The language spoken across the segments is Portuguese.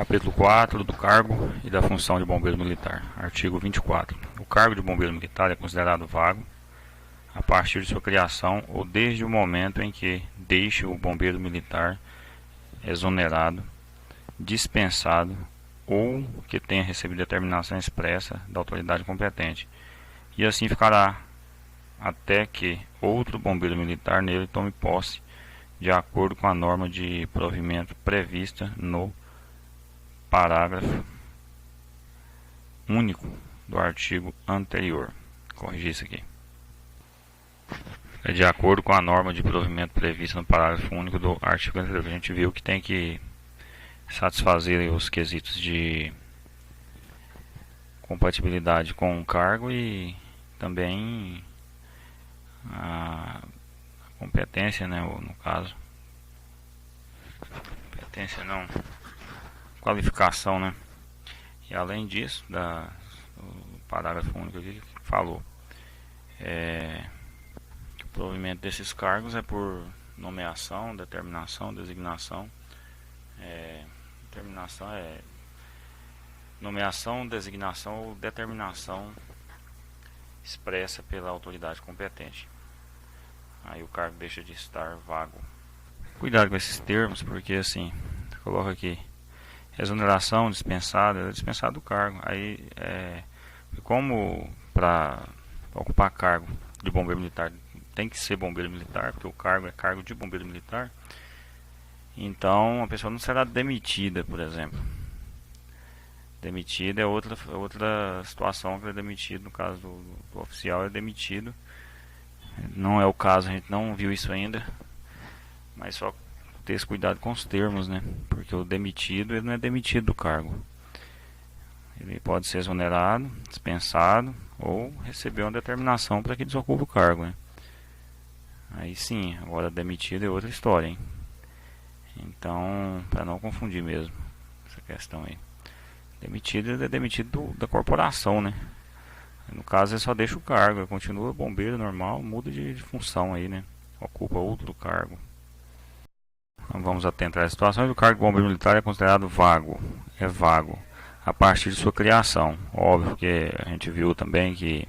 Capítulo 4 do cargo e da função de bombeiro militar. Artigo 24. O cargo de bombeiro militar é considerado vago a partir de sua criação ou desde o momento em que deixe o bombeiro militar exonerado, dispensado ou que tenha recebido determinação expressa da autoridade competente, e assim ficará até que outro bombeiro militar nele tome posse de acordo com a norma de provimento prevista no parágrafo único do artigo anterior. Corrigir isso aqui. É de acordo com a norma de provimento prevista no parágrafo único do artigo anterior. A gente viu que tem que satisfazer os quesitos de compatibilidade com o cargo e também a competência, né, no caso. Competência não, qualificação, né? E além disso, o parágrafo único aqui que falou que o provimento desses cargos é por nomeação, determinação, designação. Determinação é nomeação, designação ou determinação expressa pela autoridade competente. Aí o cargo deixa de estar vago. Cuidado com esses termos, porque assim, coloca aqui exoneração, dispensado, é dispensado do cargo. Aí, como para ocupar cargo de bombeiro militar tem que ser bombeiro militar, porque o cargo é cargo de bombeiro militar, então a pessoa não será demitida, por exemplo. Demitida é outra situação, que é demitido, no caso do oficial é demitido. Não é o caso, a gente não viu isso ainda, mas só ter esse cuidado com os termos, né? Porque o demitido, ele não é demitido do cargo. Ele pode ser exonerado, dispensado ou receber uma determinação para que desocupe o cargo, né? Aí sim, agora demitido é outra história, hein? Então, para não confundir mesmo essa questão aí. Demitido, ele é demitido da corporação, né? No caso, ele só deixa o cargo, ele continua bombeiro normal, muda de função aí, né? Ocupa outro cargo. Então, vamos atentar às situações. O cargo de bombeiro militar é considerado vago. É vago a partir de sua criação. Óbvio que a gente viu também que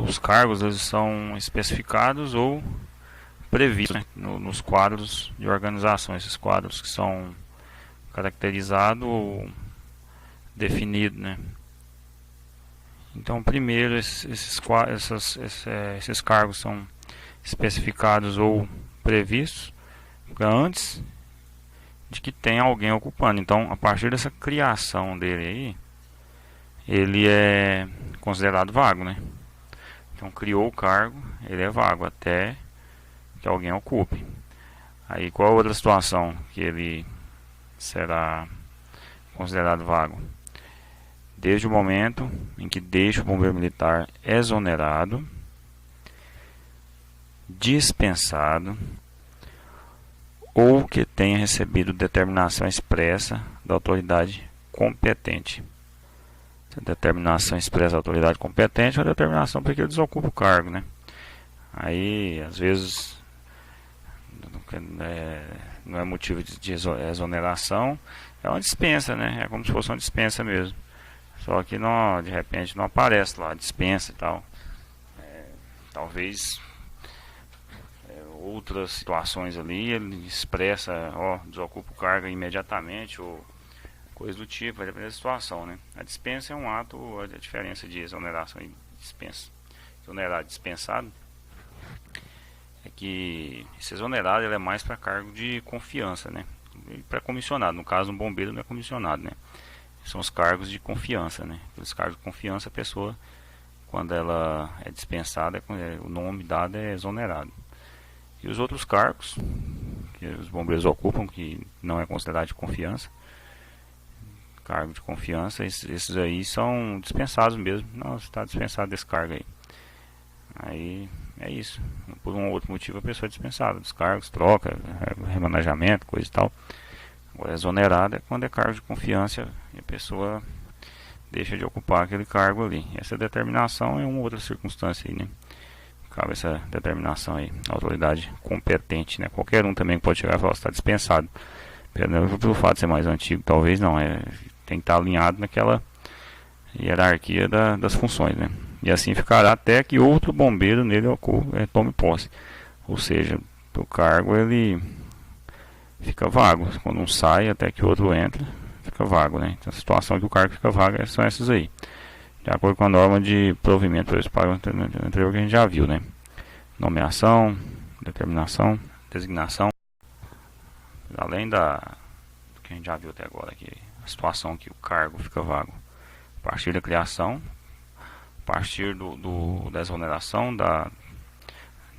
os cargos eles são especificados ou previstos, né, nos quadros de organização. Esses quadros que são caracterizados ou definidos, né? Então, primeiro, esses cargos são especificados ou previstos antes de que tenha alguém ocupando. Então, a partir dessa criação dele aí, ele é considerado vago, né? Então, criou o cargo, ele é vago até que alguém ocupe. Aí, qual a outra situação que ele será considerado vago? Desde o momento em que deixa o bombeiro militar exonerado, dispensado ou que tenha recebido determinação expressa da autoridade competente. Se a determinação expressa da autoridade competente é a determinação para que ele desocupe o cargo, né? Aí, às vezes, não é motivo de exoneração, é uma dispensa, né? É como se fosse uma dispensa mesmo. Só que não, de repente não aparece lá, dispensa e tal. Talvez outras situações ali, ele expressa, desocupa o cargo imediatamente, ou coisa do tipo, vai depender da situação, né? A dispensa é um ato, a diferença de exoneração e dispensa. Exonerado e dispensado é que esse exonerado ele é mais para cargo de confiança, né? Para comissionado, no caso um bombeiro não é comissionado, né? São os cargos de confiança, né? Os cargos de confiança, a pessoa, quando ela é dispensada, o nome dado é exonerado. E os outros cargos que os bombeiros ocupam, que não é considerado de confiança, cargo de confiança, esses aí são dispensados mesmo. Não, você está dispensado desse cargo aí. Aí é isso. Por um ou outro motivo a pessoa é dispensada dos cargos, troca, remanejamento, coisa e tal. Agora, exonerado é quando é cargo de confiança e a pessoa deixa de ocupar aquele cargo ali. Essa determinação é uma outra circunstância aí, né? Cabe essa determinação aí, autoridade competente, né? Qualquer um também pode chegar e falar, está dispensado. Pelo fato de ser mais antigo, talvez não. Tem que estar alinhado naquela hierarquia das funções, né? E assim ficará até que outro bombeiro nele tome posse. Ou seja, o cargo ele fica vago. Quando um sai até que outro entra, fica vago, né? Então a situação que o cargo fica vago são essas aí. De acordo com a norma de provimento para esse parágrafo anterior que a gente já viu, né? Nomeação, determinação, designação. Além do que a gente já viu até agora aqui, a situação que o cargo fica vago. A partir da criação, a partir da exoneração, da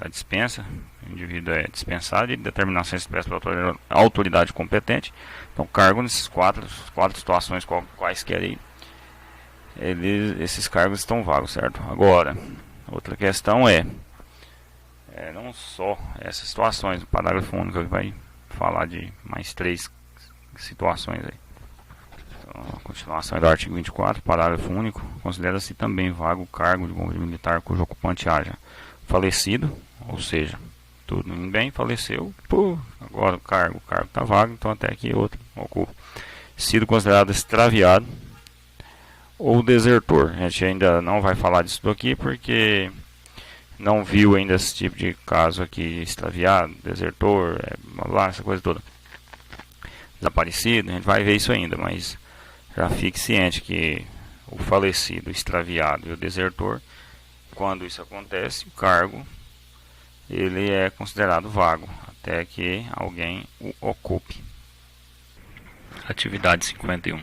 dispensa, o indivíduo é dispensado e determinação expressa pela autoridade competente. Então, cargo nessas quatro situações quaisquer aí, esses cargos estão vagos, certo? Agora, outra questão não só essas situações, o parágrafo único vai falar de mais 3 situações aí. Então, a continuação do artigo 24, parágrafo único, considera-se também vago o cargo de bombeiro militar cujo ocupante haja falecido, ou seja, tudo indo bem, faleceu, agora o cargo está vago, então até que outro ocupa. Sido considerado extraviado ou desertor. A gente ainda não vai falar disso aqui porque não viu ainda esse tipo de caso aqui, extraviado, desertor, essa coisa toda. Desaparecido, a gente vai ver isso ainda, mas já fique ciente que o falecido, o extraviado e o desertor, quando isso acontece, o cargo ele é considerado vago até que alguém o ocupe. Atividade 51.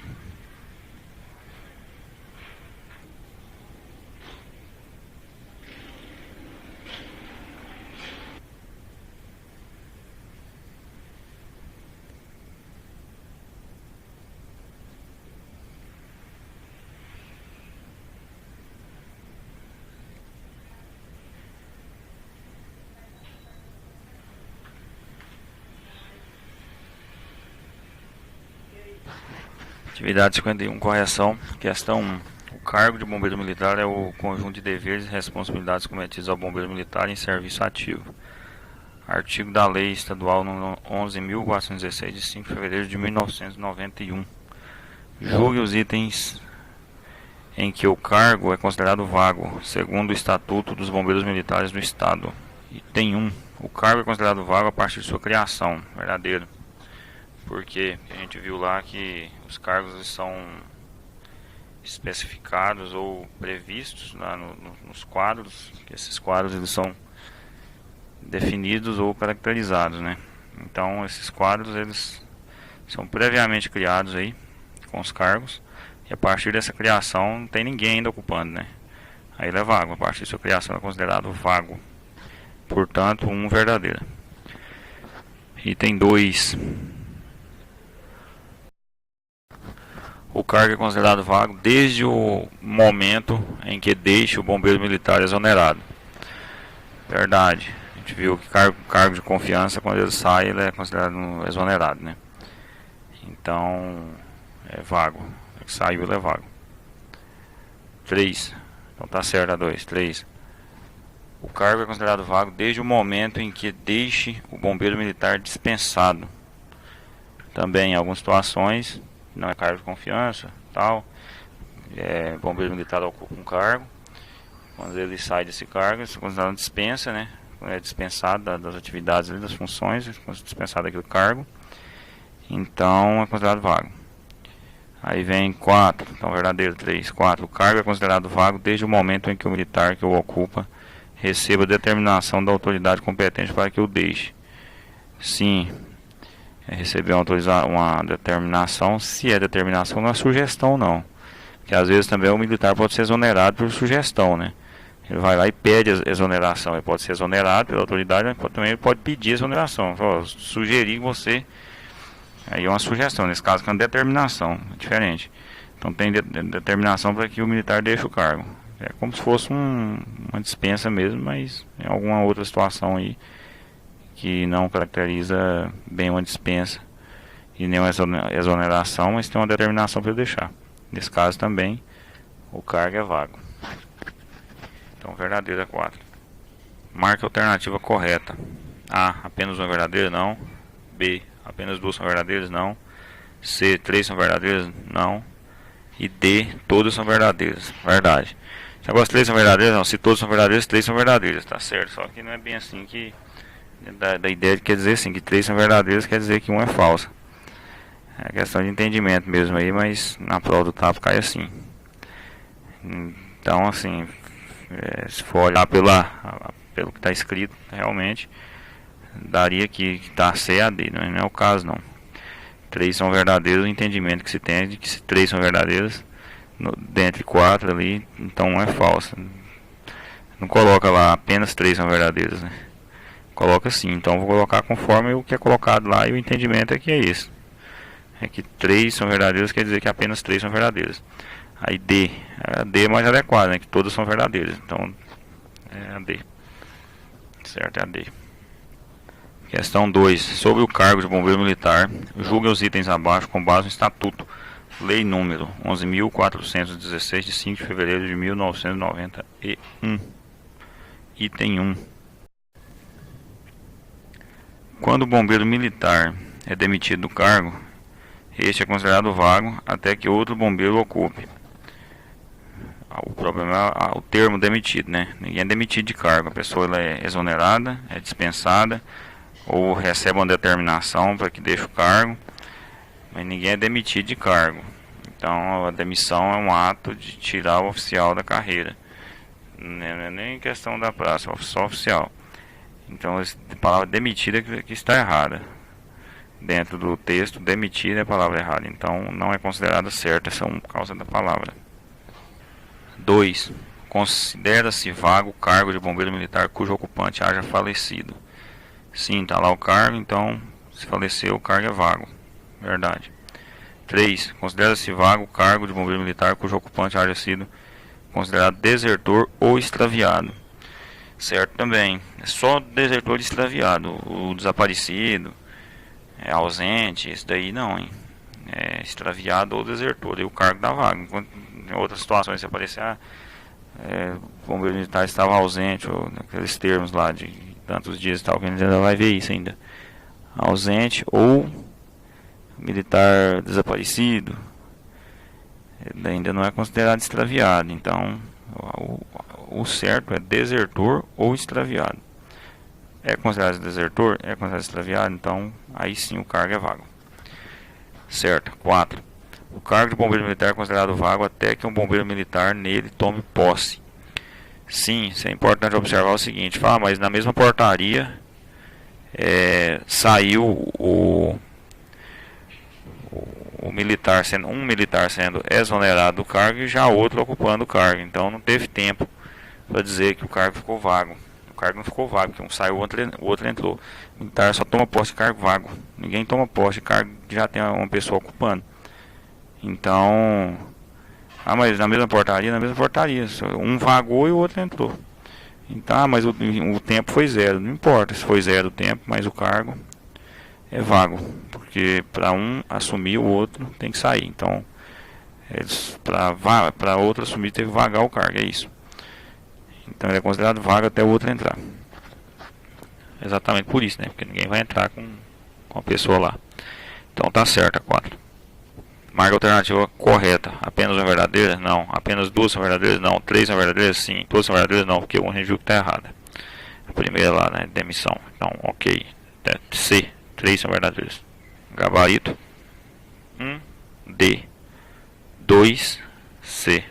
Atividade 51, correção. Questão 1. O cargo de bombeiro militar é o conjunto de deveres e responsabilidades cometidos ao bombeiro militar em serviço ativo. Artigo da Lei Estadual número 11.416, de 5 de fevereiro de 1991. Julgue os itens em que o cargo é considerado vago, segundo o Estatuto dos Bombeiros Militares do Estado. Item 1. O cargo é considerado vago a partir de sua criação. Verdadeiro. Porque a gente viu lá que os cargos são especificados ou previstos lá nos quadros, que esses quadros eles são definidos ou caracterizados, né? Então esses quadros eles são previamente criados aí com os cargos, e a partir dessa criação não tem ninguém ainda ocupando, né? Aí ele é vago, a partir de sua criação é considerado vago, portanto verdadeiro. Item 2. O cargo é considerado vago desde o momento em que deixa o bombeiro militar exonerado. Verdade. A gente viu que cargo de confiança, quando ele sai, ele é considerado exonerado, né? Então, é vago. Ele saiu, ele é vago. 3. Então tá certo a 2. 3. O cargo é considerado vago desde o momento em que deixe o bombeiro militar dispensado. Também em algumas situações não é cargo de confiança, tal. Bombeiro militar ocupa um cargo. Quando ele sai desse cargo, isso é considerado dispensa, né? Quando é dispensado das atividades, das funções, dispensado daquele cargo. Então é considerado vago. Aí vem 4, então verdadeiro 3. 4. O cargo é considerado vago desde o momento em que o militar que o ocupa receba determinação da autoridade competente para que o deixe. Sim. Receber uma determinação, se é determinação, não é sugestão não, porque às vezes também o militar pode ser exonerado por sugestão, né? Ele vai lá e pede exoneração, ele pode ser exonerado pela autoridade, mas também ele pode pedir exoneração, sugerir você, aí é uma sugestão, nesse caso que é uma determinação, é diferente. Então tem determinação para que o militar deixe o cargo, é como se fosse uma dispensa mesmo, mas em alguma outra situação aí que não caracteriza bem uma dispensa e nem uma exoneração, mas tem uma determinação para deixar. Nesse caso também, o cargo é vago. Então, verdadeiro é 4. Marque a alternativa correta. A. Apenas uma verdadeira, não. B. Apenas duas são verdadeiras? Não. C, três são verdadeiras? Não. E D, todas são verdadeiras. Verdade. Se agora três são verdadeiras, não. Se todas são verdadeiras, três são verdadeiras, tá certo? Só que não é bem assim que da ideia de quer dizer assim, que três são verdadeiras, quer dizer que uma é falsa. É questão de entendimento mesmo aí, mas na prova do TAP cai assim. Então assim, se for olhar pelo que está escrito, realmente daria que tá C a D, não é o caso não. Três são verdadeiros, o entendimento que se tem é de que se três são verdadeiras, dentre quatro ali, então uma é falsa. Não coloca lá apenas três são verdadeiras, né? Coloca sim, então vou colocar conforme o que é colocado lá e o entendimento é que é isso. É que três são verdadeiras quer dizer que apenas três são verdadeiras. Aí D, a D é mais adequada, né? Que todas são verdadeiras, então é a D. Certo, é a D. Questão 2. Sobre o cargo de bombeiro militar, julgue os itens abaixo com base no Estatuto. Lei número 11.416 de 5 de fevereiro de 1991. Item 1. Quando o bombeiro militar é demitido do cargo, este é considerado vago até que outro bombeiro ocupe. O problema é o termo demitido, né? Ninguém é demitido de cargo. A pessoa ela é exonerada, é dispensada, ou recebe uma determinação para que deixe o cargo, mas ninguém é demitido de cargo. Então a demissão é um ato de tirar o oficial da carreira, não é nem questão da praça, é só oficial. Então a palavra demitida que está errada. Dentro do texto, demitida é a palavra errada, então não é considerada certa essa por causa da palavra. 2. Considera-se vago o cargo de bombeiro militar cujo ocupante haja falecido. Sim, está lá o cargo, então se faleceu o cargo é vago. Verdade. 3. Considera-se vago o cargo de bombeiro militar cujo ocupante haja sido considerado desertor ou extraviado. Certo também. É só desertor e extraviado. O desaparecido, ausente, esse daí não, hein? É extraviado ou desertor, e o cargo da vaga. Enquanto em outras situações se aparecer, o bombeiro militar estava ausente, ou aqueles termos lá de tantos dias e tal, que a gente ainda vai ver isso ainda. Ausente ou militar desaparecido, ele ainda não é considerado extraviado. Então, o certo é desertor ou extraviado. É considerado desertor? É considerado extraviado? Então, aí sim o cargo é vago. Certo. 4. O cargo de bombeiro militar é considerado vago até que um bombeiro militar nele tome posse. Sim, isso é importante observar o seguinte. Mas na mesma portaria saiu o militar sendo um militar sendo exonerado do cargo e já outro ocupando o cargo. Então não teve tempo para dizer que o cargo ficou vago. O cargo não ficou vago, porque um saiu, o outro entrou. O militar só toma posse de cargo vago. Ninguém toma posse de cargo que já tem uma pessoa ocupando. Então, mas na mesma portaria, um vagou e o outro entrou. Então, mas o tempo foi zero. Não importa se foi zero o tempo, mas o cargo é vago, porque para um assumir o outro tem que sair. Então, para outro assumir teve que vagar o cargo, é isso. Então ele é considerado vago até o outro entrar. Exatamente por isso, né? Porque ninguém vai entrar com a pessoa lá. Então tá certo a 4. Marca a alternativa correta. Apenas uma verdadeira? Não. Apenas duas são verdadeiras? Não. Três são verdadeiras? Sim. Todas são verdadeiras? Não, porque uma região que está errada. A primeira lá, né? Demissão. Então, ok. C. Três são verdadeiras. Gabarito 1. D. 2. C.